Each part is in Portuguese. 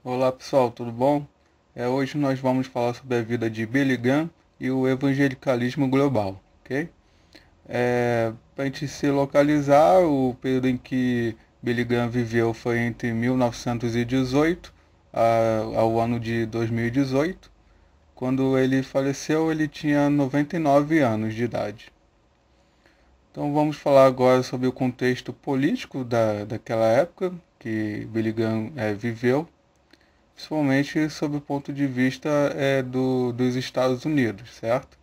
Olá pessoal, tudo bom? Hoje nós vamos falar sobre a vida de Billy Graham e o evangelicalismo global, ok? Para a gente se localizar, o período em que Billy Graham viveu foi entre 1918 ao ano de 2018. Quando ele faleceu, ele tinha 99 anos de idade. Então vamos falar agora sobre o contexto político daquela época que Billy Graham viveu, principalmente sob o ponto de vista dos Estados Unidos, certo?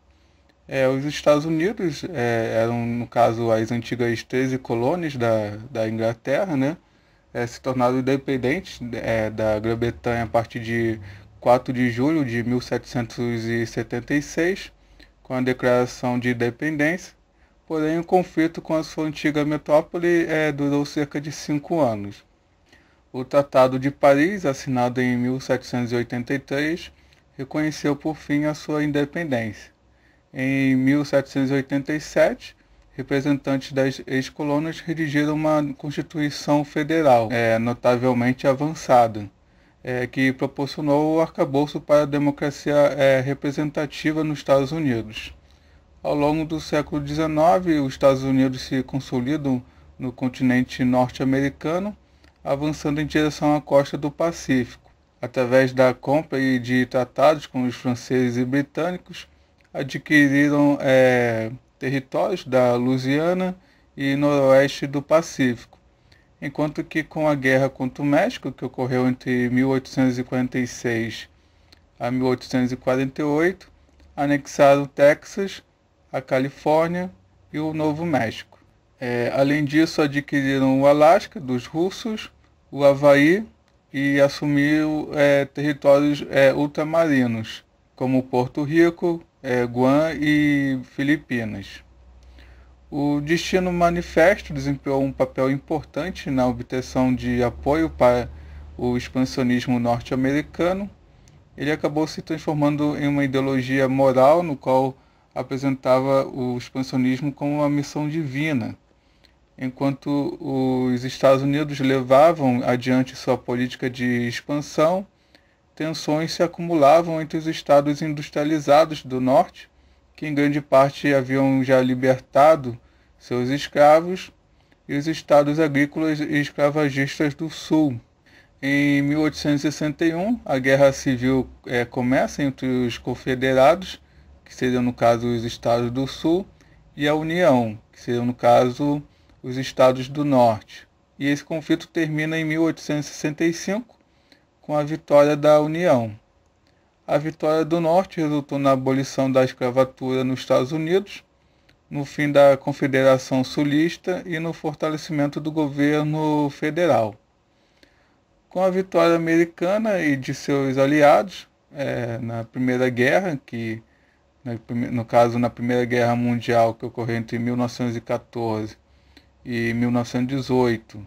Os Estados Unidos eram, no caso, as antigas 13 colônias da Inglaterra, né? Se tornaram independentes da Grã-Bretanha a partir de 4 de julho de 1776, com a Declaração de Independência. Porém, o conflito com a sua antiga metrópole durou cerca de 5 anos. O Tratado de Paris, assinado em 1783, reconheceu por fim a sua independência. Em 1787, representantes das ex-colônias redigiram uma Constituição Federal, notavelmente avançada, que proporcionou o arcabouço para a democracia representativa nos Estados Unidos. Ao longo do século XIX, os Estados Unidos se consolidam no continente norte-americano, avançando em direção à costa do Pacífico. Através da compra e de tratados com os franceses e britânicos, adquiriram territórios da Louisiana e noroeste do Pacífico, enquanto que com a guerra contra o México, que ocorreu entre 1846 a 1848, anexaram o Texas, a Califórnia e o Novo México. Além disso, adquiriram o Alasca dos russos, o Havaí e assumiram territórios ultramarinos, como Porto Rico, Guam e Filipinas. O Destino Manifesto desempenhou um papel importante na obtenção de apoio para o expansionismo norte-americano. Ele acabou se transformando em uma ideologia moral, no qual apresentava o expansionismo como uma missão divina. Enquanto os Estados Unidos levavam adiante sua política de expansão, tensões se acumulavam entre os estados industrializados do norte, que em grande parte haviam já libertado seus escravos, e os estados agrícolas e escravagistas do sul. Em 1861, a Guerra Civil começa entre os confederados, que seriam no caso os estados do sul, e a União, que seriam no caso os estados do norte. E esse conflito termina em 1865, com a vitória da União. A vitória do Norte resultou na abolição da escravatura nos Estados Unidos, no fim da Confederação Sulista e no fortalecimento do governo federal. Com a vitória americana e de seus aliados na Primeira Guerra, no caso na Primeira Guerra Mundial, que ocorreu entre 1914 e 1918,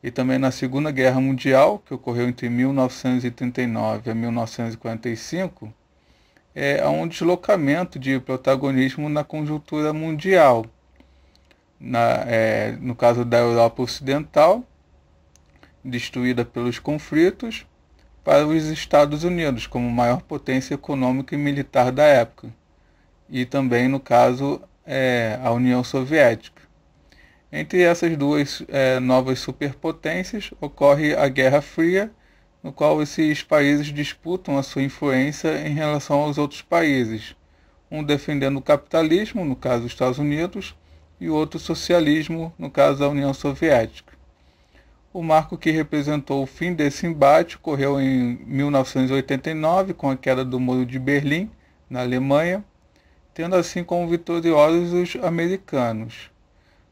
e também na Segunda Guerra Mundial, que ocorreu entre 1939 a 1945, há um deslocamento de protagonismo na conjuntura mundial. No caso da Europa Ocidental, destruída pelos conflitos, para os Estados Unidos, como maior potência econômica e militar da época, e também, no caso, a União Soviética. Entre essas duas novas superpotências ocorre a Guerra Fria, no qual esses países disputam a sua influência em relação aos outros países, um defendendo o capitalismo, no caso os Estados Unidos, e o outro socialismo, no caso a União Soviética. O marco que representou o fim desse embate ocorreu em 1989, com a queda do Muro de Berlim, na Alemanha, tendo assim como vitoriosos os americanos.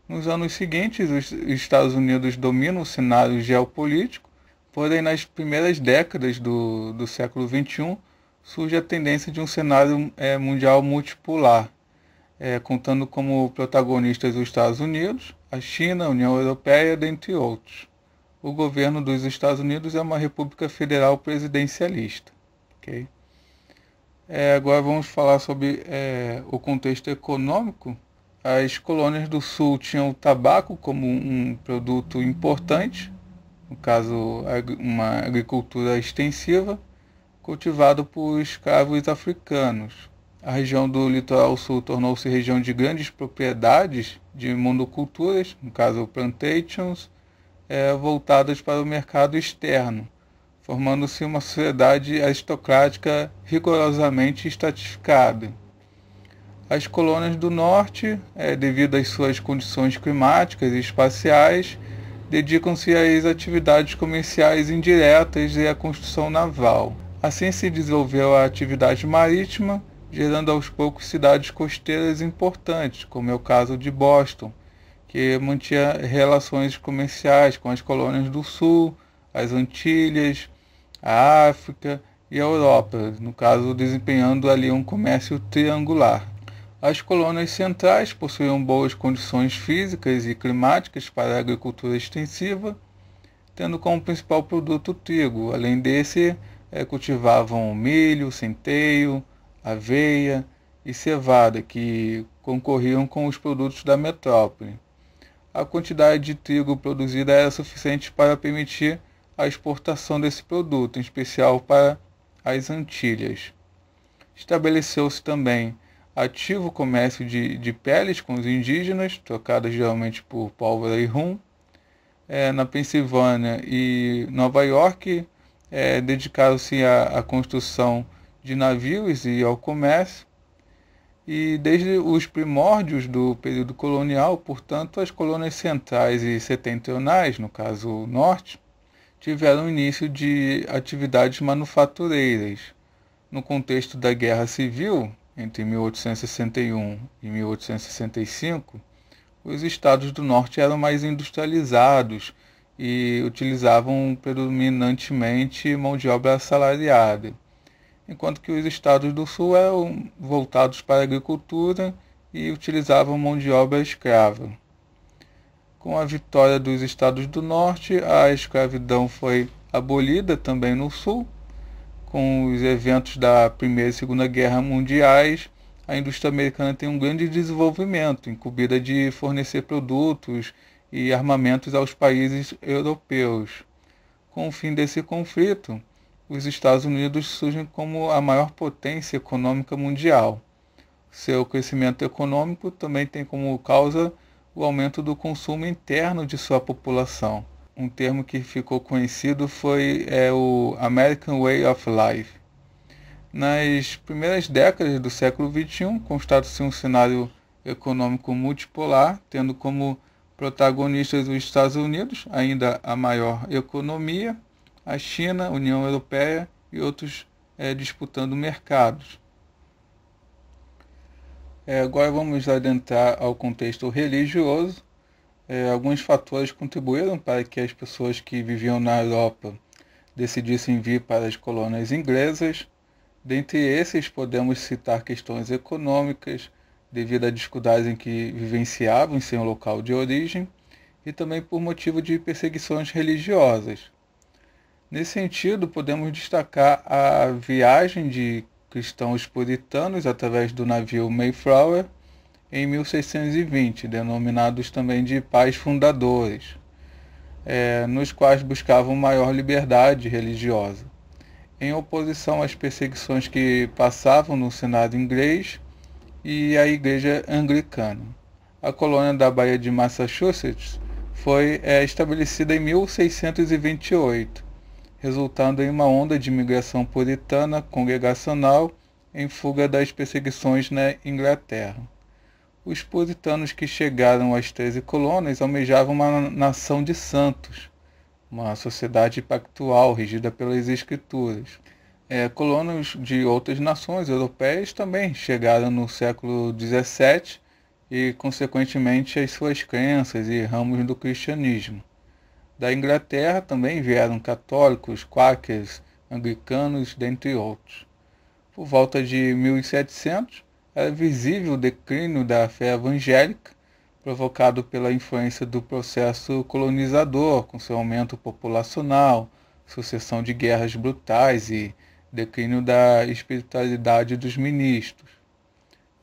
Nos anos seguintes, os Estados Unidos dominam o cenário geopolítico, porém nas primeiras décadas do século XXI surge a tendência de um cenário mundial multipolar, contando como protagonistas os Estados Unidos, a China, a União Europeia, dentre outros. O governo dos Estados Unidos é uma república federal presidencialista. Okay? Agora vamos falar sobre o contexto econômico. As colônias do sul tinham o tabaco como um produto importante, no caso uma agricultura extensiva, cultivado por escravos africanos. A região do litoral sul tornou-se região de grandes propriedades de monoculturas, no caso plantations, voltadas para o mercado externo, formando-se uma sociedade aristocrática rigorosamente estratificada. As colônias do norte, devido às suas condições climáticas e espaciais, dedicam-se às atividades comerciais indiretas e à construção naval. Assim se desenvolveu a atividade marítima, gerando aos poucos cidades costeiras importantes, como é o caso de Boston, que mantinha relações comerciais com as colônias do sul, as Antilhas, a África e a Europa, no caso desempenhando ali um comércio triangular. As colônias centrais possuíam boas condições físicas e climáticas para a agricultura extensiva, tendo como principal produto o trigo. Além desse, cultivavam milho, centeio, aveia e cevada, que concorriam com os produtos da metrópole. A quantidade de trigo produzida era suficiente para permitir a exportação desse produto, em especial para as Antilhas. Estabeleceu-se também ativo comércio de peles com os indígenas, trocadas geralmente por pólvora e rum. Na Pensilvânia e Nova York, dedicaram-se à construção de navios e ao comércio. E desde os primórdios do período colonial, portanto, as colônias centrais e setentrionais, no caso norte, tiveram início de atividades manufatureiras. No contexto da Guerra Civil, entre 1861 e 1865, os estados do norte eram mais industrializados e utilizavam predominantemente mão de obra assalariada, enquanto que os estados do sul eram voltados para a agricultura e utilizavam mão de obra escrava. Com a vitória dos estados do norte, a escravidão foi abolida também no sul. Com os eventos da Primeira e Segunda Guerra Mundiais, a indústria americana tem um grande desenvolvimento, incumbida de fornecer produtos e armamentos aos países europeus. Com o fim desse conflito, os Estados Unidos surgem como a maior potência econômica mundial. Seu crescimento econômico também tem como causa o aumento do consumo interno de sua população. Um termo que ficou conhecido foi o American Way of Life. Nas primeiras décadas do século XXI, constata-se um cenário econômico multipolar, tendo como protagonistas os Estados Unidos, ainda a maior economia, a China, a União Europeia e outros disputando mercados. Agora vamos adentrar ao contexto religioso. Alguns fatores contribuíram para que as pessoas que viviam na Europa decidissem vir para as colônias inglesas. Dentre esses, podemos citar questões econômicas, devido à dificuldade em que vivenciavam em seu local de origem, e também por motivo de perseguições religiosas. Nesse sentido, podemos destacar a viagem de cristãos puritanos através do navio Mayflower, em 1620, denominados também de pais fundadores, nos quais buscavam maior liberdade religiosa, em oposição às perseguições que passavam no Senado inglês e à Igreja Anglicana. A colônia da Baía de Massachusetts foi estabelecida em 1628, resultando em uma onda de imigração puritana congregacional em fuga das perseguições na Inglaterra. Os puritanos que chegaram às 13 colônias almejavam uma nação de santos, uma sociedade pactual regida pelas escrituras. Colonos de outras nações europeias também chegaram no século XVII e, consequentemente, as suas crenças e ramos do cristianismo. Da Inglaterra também vieram católicos, quáqueros, anglicanos, dentre outros. Por volta de 1700, era visível o declínio da fé evangélica, provocado pela influência do processo colonizador, com seu aumento populacional, sucessão de guerras brutais e declínio da espiritualidade dos ministros.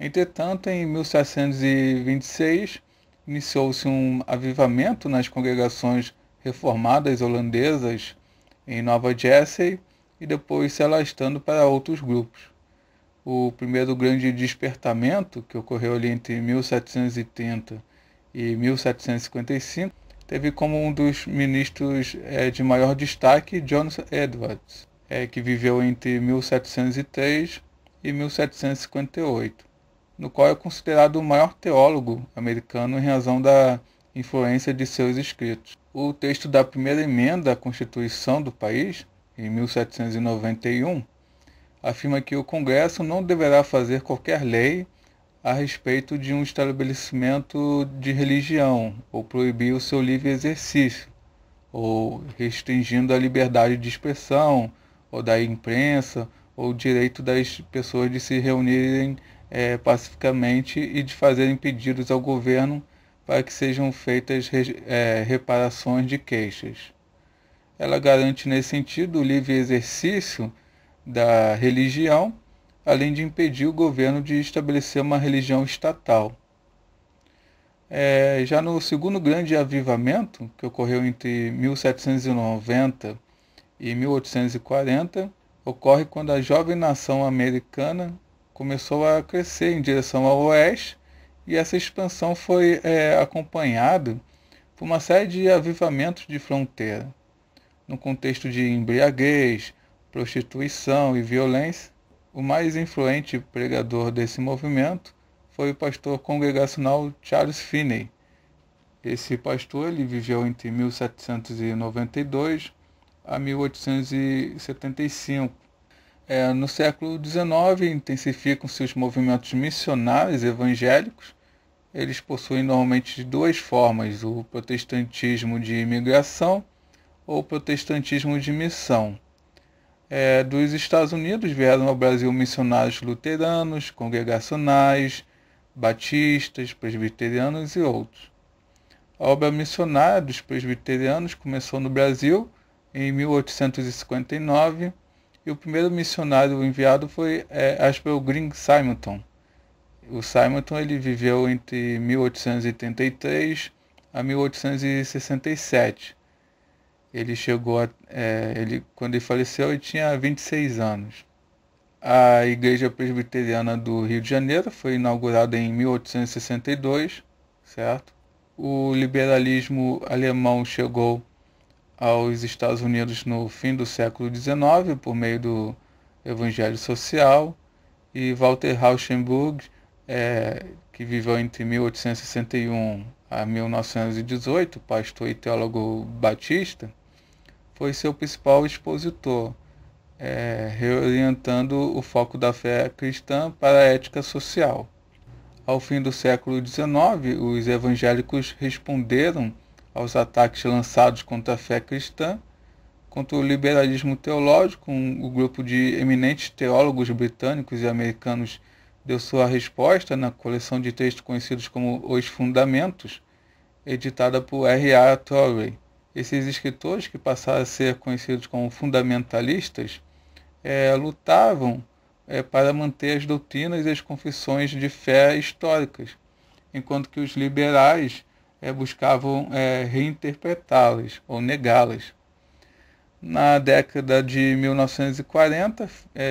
Entretanto, em 1726, iniciou-se um avivamento nas congregações reformadas holandesas em Nova Jersey e depois se alastrando para outros grupos. O primeiro grande despertamento, que ocorreu ali entre 1730 e 1755, teve como um dos ministros de maior destaque John Edwards, que viveu entre 1703 e 1758, no qual é considerado o maior teólogo americano em razão da influência de seus escritos. O texto da primeira emenda à Constituição do país, em 1791, afirma que o Congresso não deverá fazer qualquer lei a respeito de um estabelecimento de religião, ou proibir o seu livre exercício, ou restringindo a liberdade de expressão, ou da imprensa, ou o direito das pessoas de se reunirem pacificamente e de fazerem pedidos ao governo para que sejam feitas reparações de queixas. Ela garante, nesse sentido, o livre exercício da religião, além de impedir o governo de estabelecer uma religião estatal. Já no segundo grande avivamento, que ocorreu entre 1790 e 1840, ocorre quando a jovem nação americana começou a crescer em direção ao oeste, e essa expansão foi acompanhada por uma série de avivamentos de fronteira, no contexto de embriaguez, prostituição e violência. O mais influente pregador desse movimento foi o pastor congregacional Charles Finney. Esse pastor ele viveu entre 1792 a 1875. No século XIX, intensificam-se os movimentos missionários evangélicos. Eles possuem normalmente duas formas: o protestantismo de imigração ou o protestantismo de missão. Dos Estados Unidos vieram ao Brasil missionários luteranos, congregacionais, batistas, presbiterianos e outros. A obra missionária dos presbiterianos começou no Brasil em 1859, e o primeiro missionário enviado foi Ashbel Green Simonton. O Simonton ele viveu entre 1833 a 1867. Ele quando ele faleceu, ele tinha 26 anos. A Igreja Presbiteriana do Rio de Janeiro foi inaugurada em 1862, certo? O liberalismo alemão chegou aos Estados Unidos no fim do século XIX por meio do Evangelho Social, e Walter Rauschenberg, que viveu entre 1861 a 1918, pastor e teólogo batista, foi seu principal expositor, reorientando o foco da fé cristã para a ética social. Ao fim do século XIX, os evangélicos responderam aos ataques lançados contra a fé cristã, contra o liberalismo teológico. O grupo de eminentes teólogos britânicos e americanos deu sua resposta na coleção de textos conhecidos como Os Fundamentos, editada por R.A. Torrey. Esses escritores, que passaram a ser conhecidos como fundamentalistas, lutavam para manter as doutrinas e as confissões de fé históricas, enquanto que os liberais buscavam reinterpretá-las ou negá-las. Na década de 1940,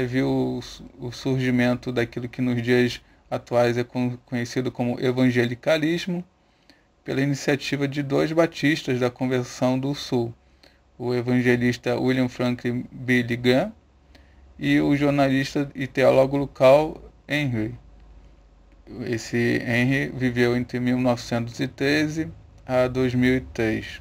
viu o surgimento daquilo que nos dias atuais é conhecido como evangelicalismo, pela iniciativa de dois batistas da Convenção do Sul, o evangelista William Franklin Billy Graham e o jornalista e teólogo local Henry. Esse Henry viveu entre 1913 a 2003.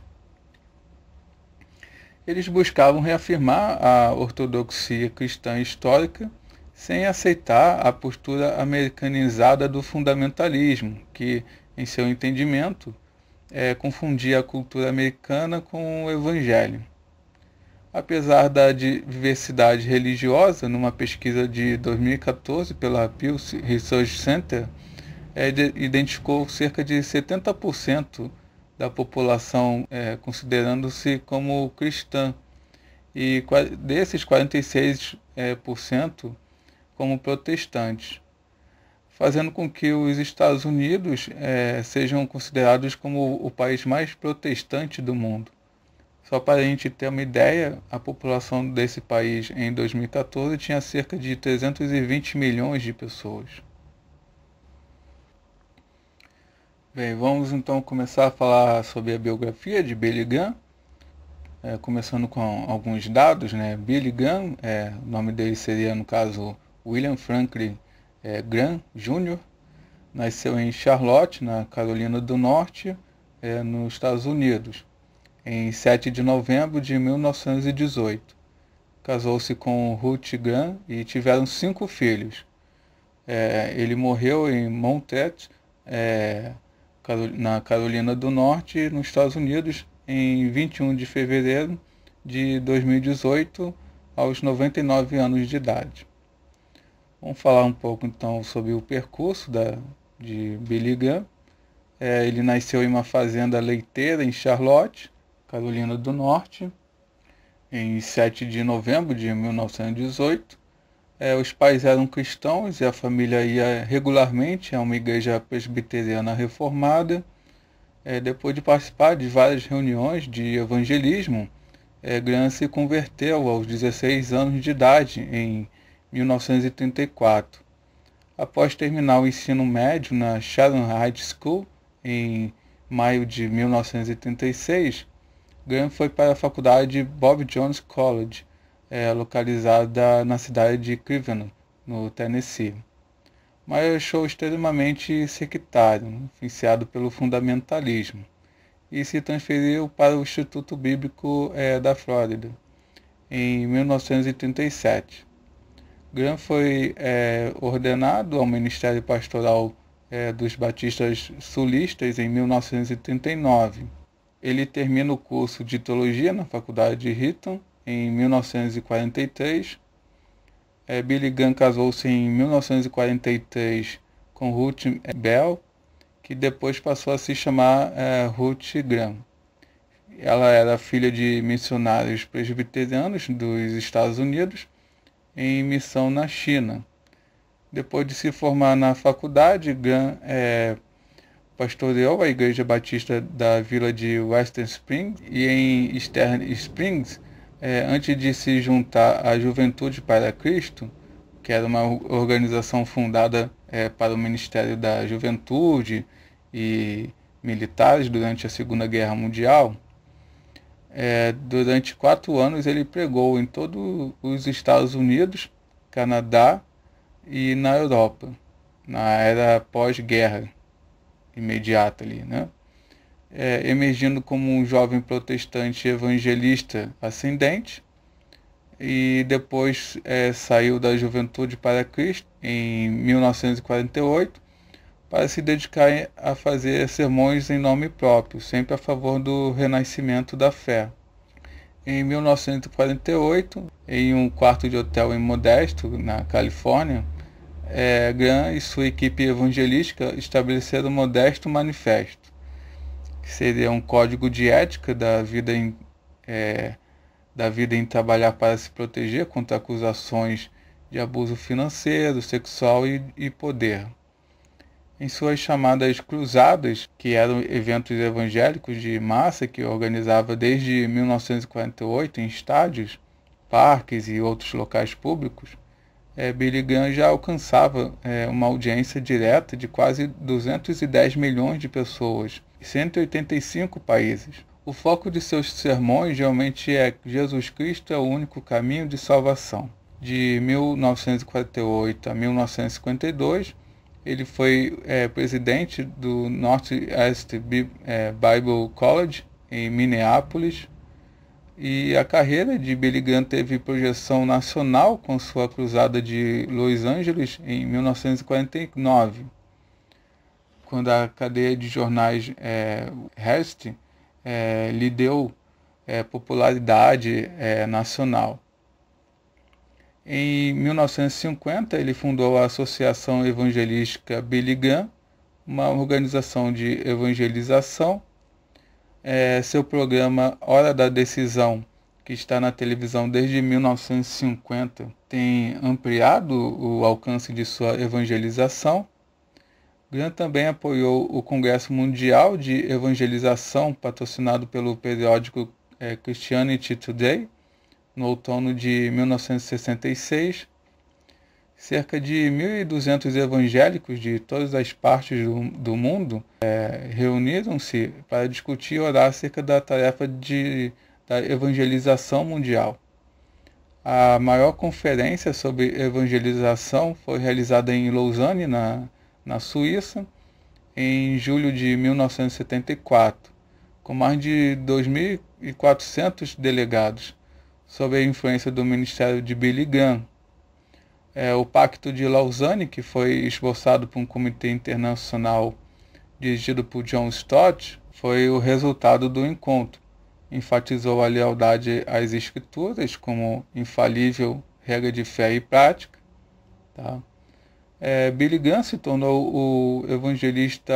Eles buscavam reafirmar a ortodoxia cristã histórica sem aceitar a postura americanizada do fundamentalismo, que, em seu entendimento, confundia a cultura americana com o evangelho. Apesar da diversidade religiosa, numa pesquisa de 2014 pela Pew Research Center, identificou cerca de 70% da população considerando-se como cristã, e desses 46% como protestantes, fazendo com que os Estados Unidos sejam considerados como o país mais protestante do mundo. Só para a gente ter uma ideia, a população desse país em 2014 tinha cerca de 320 milhões de pessoas. Bem, vamos então começar a falar sobre a biografia de Billy Graham, começando com alguns dados, né? Billy Graham, o nome dele seria, no caso, William Franklin Graham Jr., nasceu em Charlotte, na Carolina do Norte, nos Estados Unidos, em 7 de novembro de 1918. Casou-se com Ruth Graham e tiveram 5 filhos. Ele morreu em Montreat, na Carolina do Norte, nos Estados Unidos, em 21 de fevereiro de 2018, aos 99 anos de idade. Vamos falar um pouco então sobre o percurso de Billy Graham. Ele nasceu em uma fazenda leiteira em Charlotte, Carolina do Norte, em 7 de novembro de 1918. Os pais eram cristãos e a família ia regularmente a uma igreja presbiteriana reformada. Depois de participar de várias reuniões de evangelismo, Graham se converteu aos 16 anos de idade, em 1934. Após terminar o ensino médio na Sharon High School, em maio de 1936, Graham foi para a faculdade Bob Jones College, localizada na cidade de Cleveland, no Tennessee. Mas achou extremamente sectário, influenciado pelo fundamentalismo, e se transferiu para o Instituto Bíblico da Flórida, em 1937. Graham foi ordenado ao Ministério Pastoral dos Batistas Sulistas em 1939. Ele termina o curso de Teologia na Faculdade de Eton em 1943. Billy Graham casou-se em 1943 com Ruth Bell, que depois passou a se chamar Ruth Graham. Ela era filha de missionários presbiterianos dos Estados Unidos em missão na China. Depois de se formar na faculdade, Graham pastoreou a Igreja Batista da vila de Western Springs e em Eastern Springs, antes de se juntar à Juventude para Cristo, que era uma organização fundada para o Ministério da Juventude e militares durante a Segunda Guerra Mundial. Durante 4 anos ele pregou em todos os Estados Unidos, Canadá e na Europa, na era pós-guerra imediata ali, né? Emergindo como um jovem protestante evangelista ascendente, e depois saiu da Juventude para Cristo em 1948 para se dedicar a fazer sermões em nome próprio, sempre a favor do renascimento da fé. Em 1948, em um quarto de hotel em Modesto, na Califórnia, Graham e sua equipe evangelística estabeleceram o Modesto Manifesto, que seria um código de ética da vida em trabalhar para se proteger contra acusações de abuso financeiro, sexual e poder. Em suas chamadas cruzadas, que eram eventos evangélicos de massa que organizava desde 1948 em estádios, parques e outros locais públicos, Billy Graham já alcançava uma audiência direta de quase 210 milhões de pessoas em 185 países. O foco de seus sermões geralmente é que Jesus Cristo é o único caminho de salvação. De 1948 a 1952, ele foi presidente do Northeast Bible College, em Minneapolis, e a carreira de Billy Graham teve projeção nacional com sua cruzada de Los Angeles em 1949, quando a cadeia de jornais Hearst lhe deu popularidade nacional. Em 1950, ele fundou a Associação Evangelística Billy Graham, uma organização de evangelização. Seu programa Hora da Decisão, que está na televisão desde 1950, tem ampliado o alcance de sua evangelização. Graham também apoiou o Congresso Mundial de Evangelização, patrocinado pelo periódico Christianity Today, no outono de 1966. Cerca de 1.200 evangélicos de todas as partes do mundo reuniram-se para discutir e orar acerca da tarefa da evangelização mundial. A maior conferência sobre evangelização foi realizada em Lausanne, na Suíça, em julho de 1974, com mais de 2.400 delegados, sob a influência do ministério de Billy Graham. O Pacto de Lausanne, que foi esboçado por um comitê internacional dirigido por John Stott, foi o resultado do encontro. Enfatizou a lealdade às Escrituras como infalível regra de fé e prática. Tá? Billy Graham se tornou o evangelista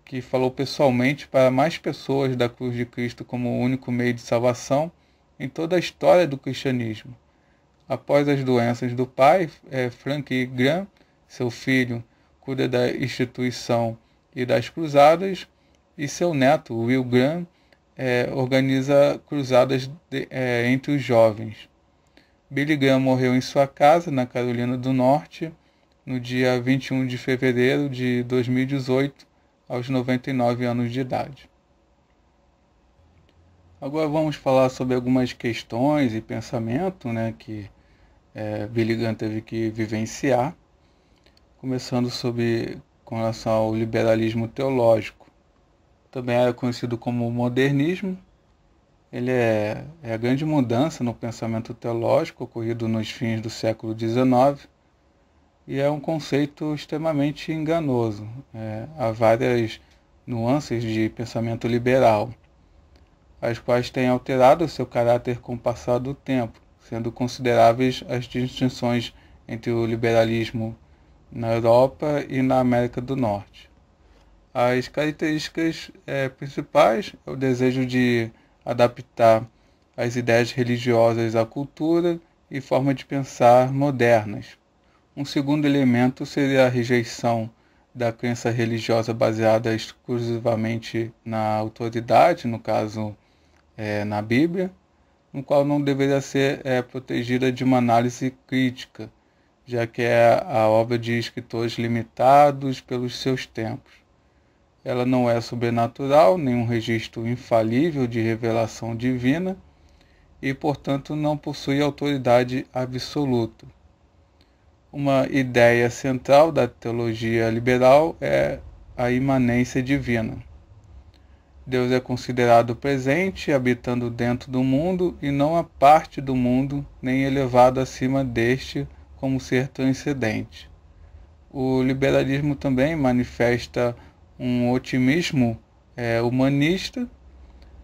que falou pessoalmente para mais pessoas da cruz de Cristo como o único meio de salvação em toda a história do cristianismo. Após as doenças do pai, Frank Graham, seu filho, cuida da instituição e das cruzadas, e seu neto, Will Graham, organiza cruzadas entre os jovens. Billy Graham morreu em sua casa, na Carolina do Norte, no dia 21 de fevereiro de 2018, aos 99 anos de idade. Agora vamos falar sobre algumas questões e pensamento, que Billy Graham teve que vivenciar, começando com relação ao liberalismo teológico. Também era conhecido como modernismo. Ele é a grande mudança no pensamento teológico ocorrido nos fins do século XIX e é um conceito extremamente enganoso. Há várias nuances de pensamento liberal, as quais têm alterado seu caráter com o passar do tempo, sendo consideráveis as distinções entre o liberalismo na Europa e na América do Norte. As características principais é o desejo de adaptar as ideias religiosas à cultura e forma de pensar modernas. Um segundo elemento seria a rejeição da crença religiosa baseada exclusivamente na autoridade, no caso na Bíblia, no qual não deveria ser protegida de uma análise crítica, já que é a obra de escritores limitados pelos seus tempos. Ela não é sobrenatural, nem um registro infalível de revelação divina e, portanto, não possui autoridade absoluta. Uma ideia central da teologia liberal é a imanência divina. Deus é considerado presente, habitando dentro do mundo e não a parte do mundo, nem elevado acima deste como ser transcendente. O liberalismo também manifesta um otimismo humanista.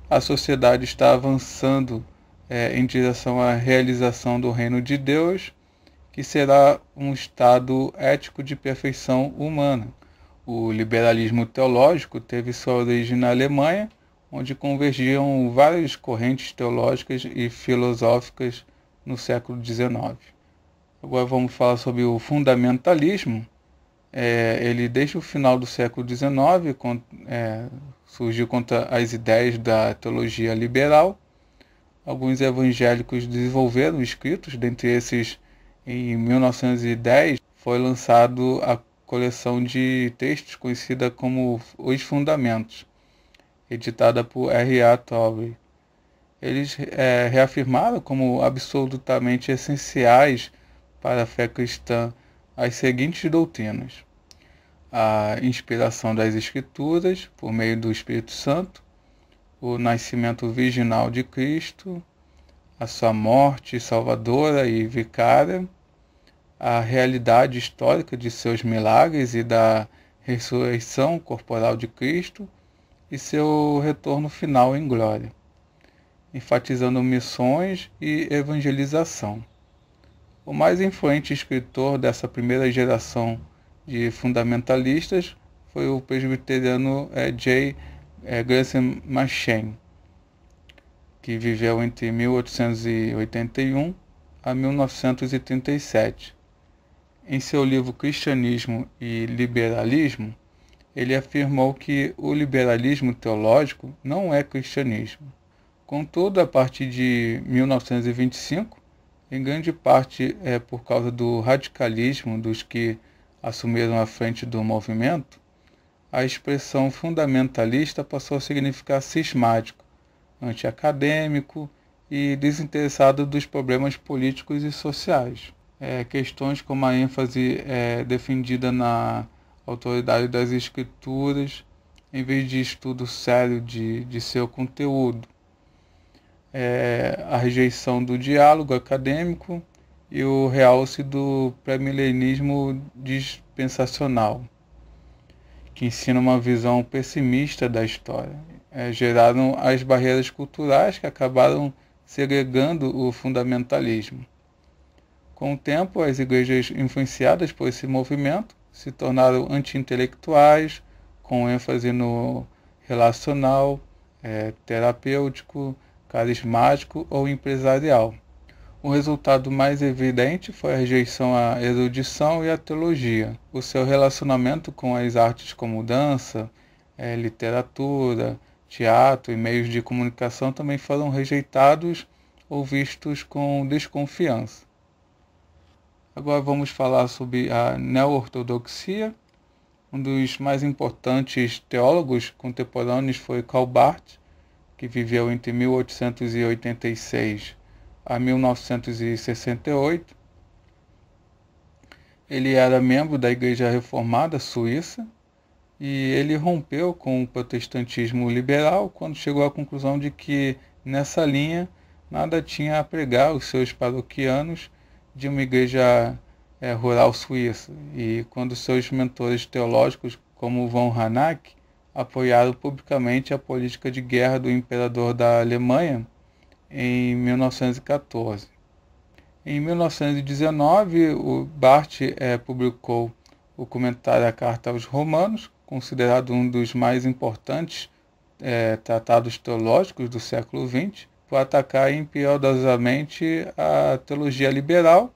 A sociedade está avançando em direção à realização do reino de Deus, que será um estado ético de perfeição humana. O liberalismo teológico teve sua origem na Alemanha, onde convergiam várias correntes teológicas e filosóficas no século XIX. Agora vamos falar sobre o fundamentalismo. Ele, desde o final do século XIX, surgiu contra as ideias da teologia liberal. Alguns evangélicos desenvolveram escritos, dentre esses, em 1910, foi lançado a coleção de textos conhecida como Os Fundamentos, editada por R.A. Torrey. Eles reafirmaram como absolutamente essenciais para a fé cristã as seguintes doutrinas: a inspiração das Escrituras por meio do Espírito Santo, o nascimento virginal de Cristo, a sua morte salvadora e vicária, a realidade histórica de seus milagres e da ressurreição corporal de Cristo e seu retorno final em glória, enfatizando missões e evangelização. O mais influente escritor dessa primeira geração de fundamentalistas foi o presbiteriano J. Gresham Machen, que viveu entre 1881 a 1937. Em seu livro Cristianismo e Liberalismo, ele afirmou que o liberalismo teológico não é cristianismo. Contudo, a partir de 1925, em grande parte por causa do radicalismo dos que assumiram a frente do movimento, a expressão fundamentalista passou a significar cismático, antiacadêmico e desinteressado dos problemas políticos e sociais. Questões como a ênfase defendida na autoridade das escrituras, em vez de estudo sério de seu conteúdo. A rejeição do diálogo acadêmico e o realce do pré-milenismo dispensacional, que ensina uma visão pessimista da história. Geraram as barreiras culturais que acabaram segregando o fundamentalismo. Com o tempo, as igrejas influenciadas por esse movimento se tornaram anti-intelectuais, com ênfase no relacional, terapêutico, carismático ou empresarial. O resultado mais evidente foi a rejeição à erudição e à teologia. O seu relacionamento com as artes como dança, literatura, teatro e meios de comunicação também foram rejeitados ou vistos com desconfiança. Agora vamos falar sobre a neo-ortodoxia. Um dos mais importantes teólogos contemporâneos foi Karl Barth, que viveu entre 1886 a 1968. Ele era membro da Igreja Reformada Suíça e ele rompeu com o protestantismo liberal quando chegou à conclusão de que, nessa linha, nada tinha a pregar os seus paroquianos de uma igreja rural suíça, e quando seus mentores teológicos, como von Harnack, apoiaram publicamente a política de guerra do imperador da Alemanha em 1914. Em 1919, o Barth publicou o comentário à Carta aos Romanos, considerado um dos mais importantes tratados teológicos do século XX, por atacar impiedosamente a teologia liberal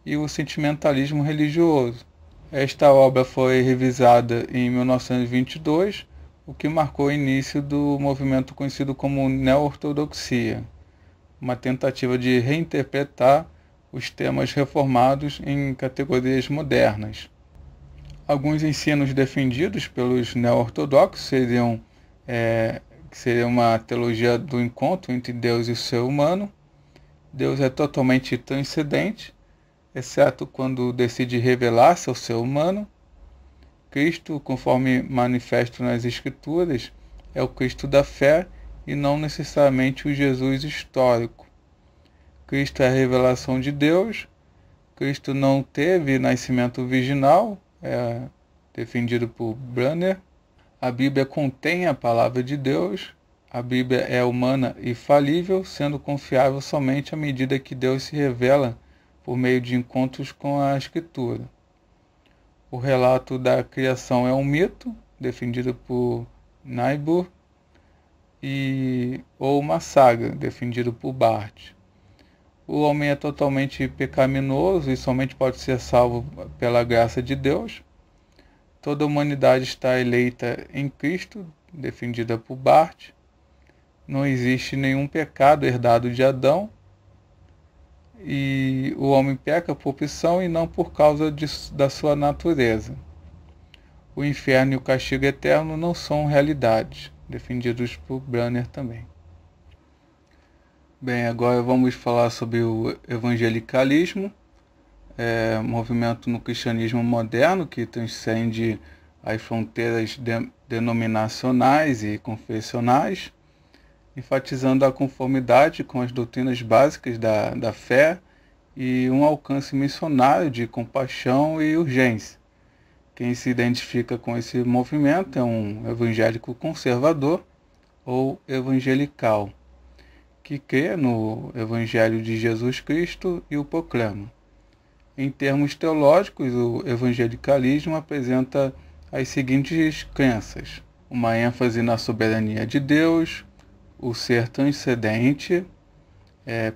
e o sentimentalismo religioso. Esta obra foi revisada em 1922, o que marcou o início do movimento conhecido como neo-ortodoxia, uma tentativa de reinterpretar os temas reformados em categorias modernas. Alguns ensinos defendidos pelos neo-ortodoxos seriam uma teologia do encontro entre Deus e o ser humano. Deus é totalmente transcendente, exceto quando decide revelar-se ao ser humano. Cristo, conforme manifesto nas Escrituras, é o Cristo da fé e não necessariamente o Jesus histórico. Cristo é a revelação de Deus. Cristo não teve nascimento virginal, defendido por Branner. A Bíblia contém a palavra de Deus. A Bíblia é humana e falível, sendo confiável somente à medida que Deus se revela por meio de encontros com a Escritura. O relato da criação é um mito, defendido por Niebuhr, ou uma saga, defendido por Barth. O homem é totalmente pecaminoso e somente pode ser salvo pela graça de Deus. Toda a humanidade está eleita em Cristo, defendida por Barth. Não existe nenhum pecado herdado de Adão. E o homem peca por opção e não por causa da sua natureza. O inferno e o castigo eterno não são realidades, defendidos por Branner também. Bem, agora vamos falar sobre o evangelicalismo, movimento no cristianismo moderno que transcende as fronteiras denominacionais e confessionais, enfatizando a conformidade com as doutrinas básicas da fé e um alcance missionário de compaixão e urgência. Quem se identifica com esse movimento é um evangélico conservador ou evangelical, que crê no Evangelho de Jesus Cristo e o proclama. Em termos teológicos, o evangelicalismo apresenta as seguintes crenças: uma ênfase na soberania de Deus, o ser transcendente,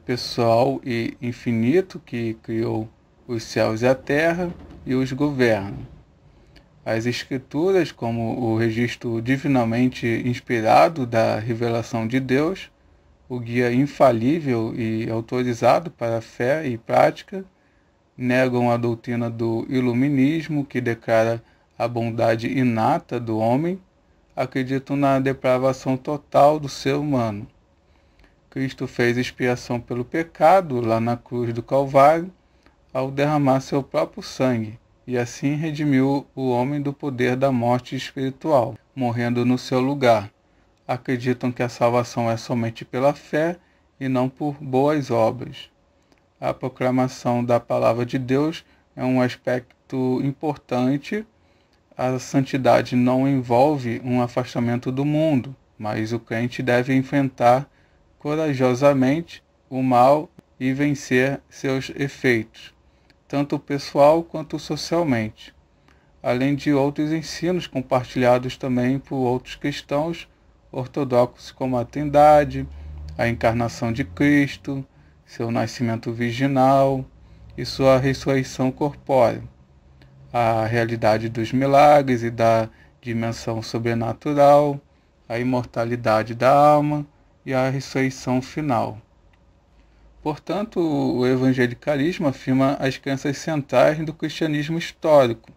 pessoal e infinito, que criou os céus e a terra e os governa. As Escrituras, como o registro divinamente inspirado da revelação de Deus, o guia infalível e autorizado para a fé e prática, negam a doutrina do iluminismo, que declara a bondade inata do homem, acreditam na depravação total do ser humano. Cristo fez expiação pelo pecado lá na cruz do Calvário, ao derramar seu próprio sangue, e assim redimiu o homem do poder da morte espiritual, morrendo no seu lugar. Acreditam que a salvação é somente pela fé e não por boas obras. A proclamação da palavra de Deus é um aspecto importante. A santidade não envolve um afastamento do mundo, mas o crente deve enfrentar corajosamente o mal e vencer seus efeitos, tanto pessoal quanto socialmente, além de outros ensinos compartilhados também por outros cristãos ortodoxos, como a Trindade, a encarnação de Cristo, seu nascimento virginal e sua ressurreição corpórea, a realidade dos milagres e da dimensão sobrenatural, a imortalidade da alma e a ressurreição final. Portanto, o evangelicalismo afirma as crenças centrais do cristianismo histórico.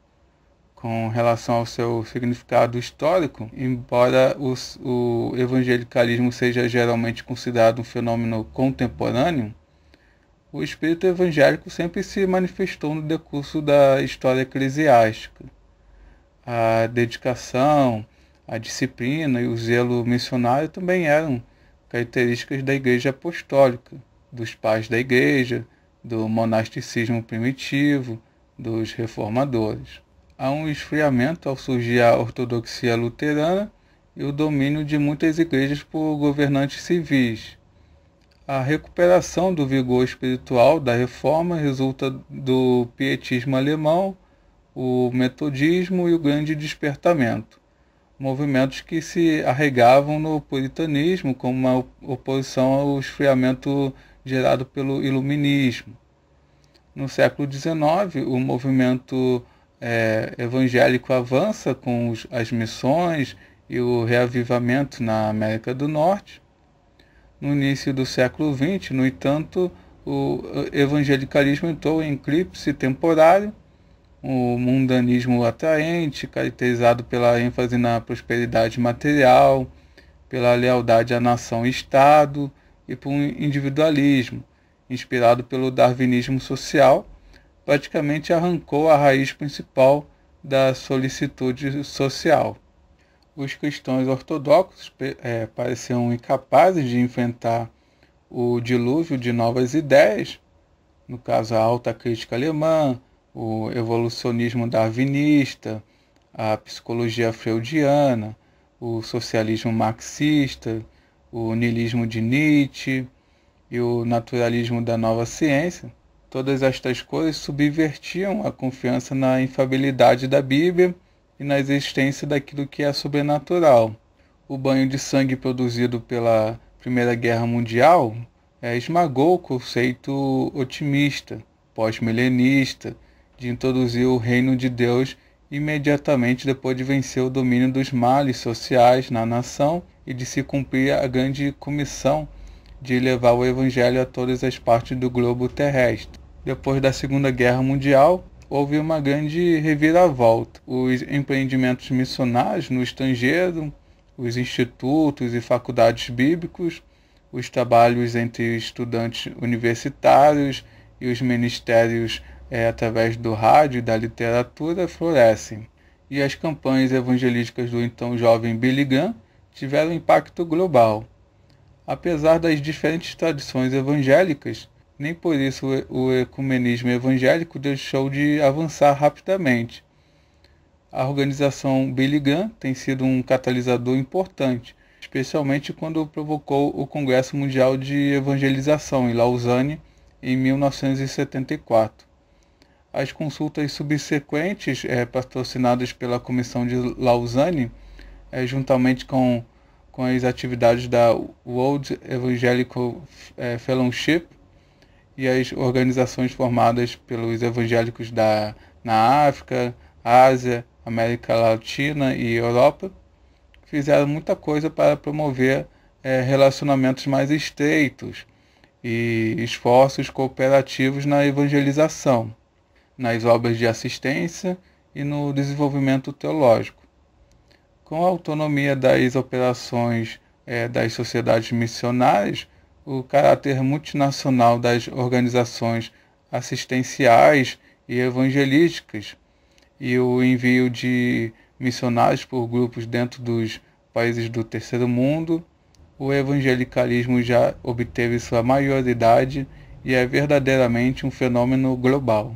Com relação ao seu significado histórico, embora o evangelicalismo seja geralmente considerado um fenômeno contemporâneo, o espírito evangélico sempre se manifestou no decurso da história eclesiástica. A dedicação, a disciplina e o zelo missionário também eram características da Igreja Apostólica, dos pais da Igreja, do monasticismo primitivo, dos reformadores. Há um esfriamento ao surgir a ortodoxia luterana e o domínio de muitas igrejas por governantes civis. A recuperação do vigor espiritual da Reforma resulta do pietismo alemão, o metodismo e o grande despertamento, movimentos que se arregavam no puritanismo como uma oposição ao esfriamento gerado pelo iluminismo. No século XIX, o movimento evangélico avança com as missões e o reavivamento na América do Norte. No início do século XX, no entanto, o evangelicalismo entrou em eclipse temporário, o mundanismo atraente, caracterizado pela ênfase na prosperidade material, pela lealdade à nação e Estado e por um individualismo, inspirado pelo darwinismo social, praticamente arrancou a raiz principal da solicitude social. Os cristãos ortodoxos pareciam incapazes de enfrentar o dilúvio de novas ideias, no caso a alta crítica alemã, o evolucionismo darwinista, a psicologia freudiana, o socialismo marxista, o niilismo de Nietzsche e o naturalismo da nova ciência. Todas estas coisas subvertiam a confiança na infalibilidade da Bíblia e na existência daquilo que é sobrenatural. O banho de sangue produzido pela Primeira Guerra Mundial esmagou o conceito otimista, pós-milenista, de introduzir o reino de Deus imediatamente depois de vencer o domínio dos males sociais na nação e de se cumprir a grande comissão de levar o Evangelho a todas as partes do globo terrestre. Depois da Segunda Guerra Mundial, houve uma grande reviravolta. Os empreendimentos missionários no estrangeiro, os institutos e faculdades bíblicos, os trabalhos entre estudantes universitários e os ministérios através do rádio e da literatura florescem. E as campanhas evangelísticas do então jovem Billy Graham tiveram impacto global. Apesar das diferentes tradições evangélicas, nem por isso o ecumenismo evangélico deixou de avançar rapidamente. A organização Billy Graham tem sido um catalisador importante, especialmente quando provocou o Congresso Mundial de Evangelização em Lausanne em 1974. As consultas subsequentes, patrocinadas pela Comissão de Lausanne, juntamente com as atividades da World Evangelical Fellowship e as organizações formadas pelos evangélicos na África, Ásia, América Latina e Europa, fizeram muita coisa para promover relacionamentos mais estreitos e esforços cooperativos na evangelização, nas obras de assistência e no desenvolvimento teológico. Com a autonomia das operações das sociedades missionárias, o caráter multinacional das organizações assistenciais e evangelísticas e o envio de missionários por grupos dentro dos países do terceiro mundo, o evangelicalismo já obteve sua maioridade e é verdadeiramente um fenômeno global.